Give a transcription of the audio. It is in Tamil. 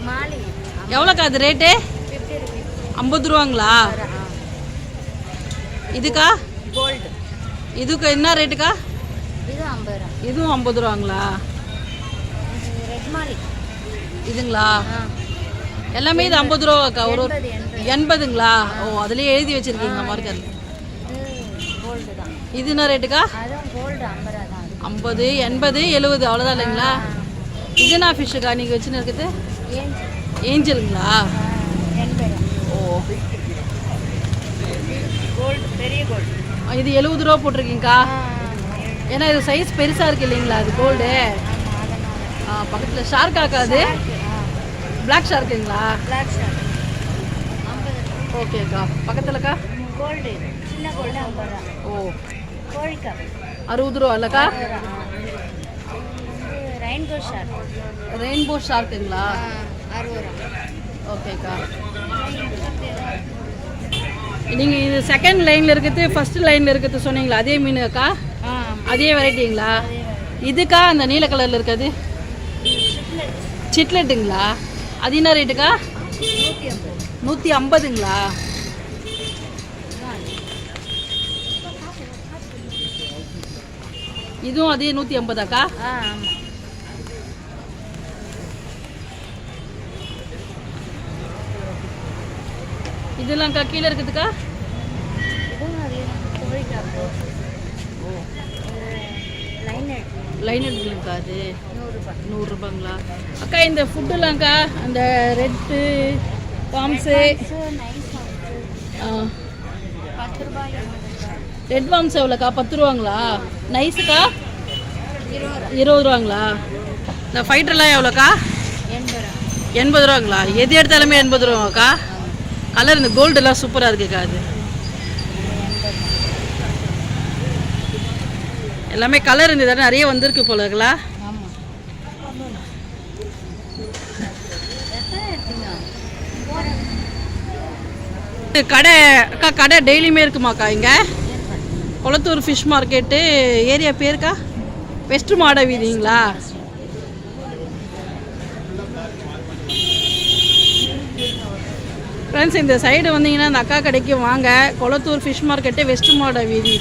மாலி எவ்வளோக்கா அது ரேட்டு? 50 ரூபாங்களா? இதுக்கா? கோல்டு. இதுக்கு என்ன ரேட்டுக்கா? இது 50 ரூபா. இதுவும் 50 ரூபாங்களா? ரெட் மாலி இதுங்களா? எல்லாமே இது 50 ரூபாக்கா? ஒரு 80ங்களா? ஓ, அதுலேயே எழுதி வச்சுருக்கீங்க மார்க்கர். கோல்டு தான். இது என்ன ரேட்டுக்கா? அதுவும் கோல்டு 50 ரூபா தான். 50, 80, 70 அவ்வளோதான் இல்லைங்களா? இது என்ன ஃபிஷ்ஷுக்கா நீங்கள் வச்சுன்னு இருக்குது? ஏஞ்சலுங்களா? 80 ரூபா. ஓ, கோல்டு பெரிய கோல்டு. இது 70 ரூபா போட்டிருக்கீங்கக்கா. ஏன்னா இது சைஸ் பெருசாக இருக்குது இல்லைங்களா அது கோல்டு. பக்கத்தில் ஷார்க்காக்கா அது? பிளாக் ஷார்க்குங்களா? பிளாக் ஷார்க் 50 ரூபா. ஓகேக்கா. பக்கத்துலக்கா? கோல்டு சின்ன கோல்டு 50 ரூபா. ஓ, கோழிக்கா 60 ரூபா இல்லைக்கா? Rainbow shark. ரெயின்போ ஷார்க்குங்களா? 60 ரூபா. ஓகேக்கா. நீங்கள் இது செகண்ட் லைனில் இருக்குது, ஃபர்ஸ்ட் லைனில் இருக்குது சொன்னீங்களா? அதே மீனுக்கா? அதே வெரைட்டிங்களா? இதுக்கா அந்த நீல கலரில் இருக்காது சிட்லெட்டுங்களா? அது என்ன ரேட்டுக்கா? 150ங்களா? இதுவும் அதே 150ஆக்கா? ஆமாம். இதெல்லாம்க்கா கீழே இருக்குதுக்கா? லைன் எடுக்கலங்கக்கா அது 100 ரூபாங்களா? அக்கா இந்த ஃபுட்டுலாம்க்கா அந்த ரெட்டு பாம்ஸு ரெட் பாம்ஸ் எவ்வளோக்கா? 10 ரூபாங்களா? நைஸுக்கா 20 ரூபாங்களா? இந்த ஃபைட்டர்லாம் எவ்வளோக்கா? 80 ரூபாங்களா? எது எடுத்தாலுமே 80 ரூபாக்கா? கலர் இந்த கோல்டெல்லாம் சூப்பராக இருக்குக்கா. அது எல்லாமே கலர் இந்த நிறைய வந்திருக்கு போலங்களா? கடை அக்கா கடை டெய்லியுமே இருக்குமாக்கா இங்கே? கொளத்தூர் ஃபிஷ் மார்க்கெட்டு ஏரியா பேருக்கா? வெஸ்ட் மாட வீதிங்களா? ஃப்ரெண்ட்ஸ், இந்த சைடு வந்தீங்கன்னா அந்த அக்கா கடைக்கு வாங்க. கொளத்தூர் ஃபிஷ் மார்க்கெட்டு வெஸ்ட் மாட வீதி.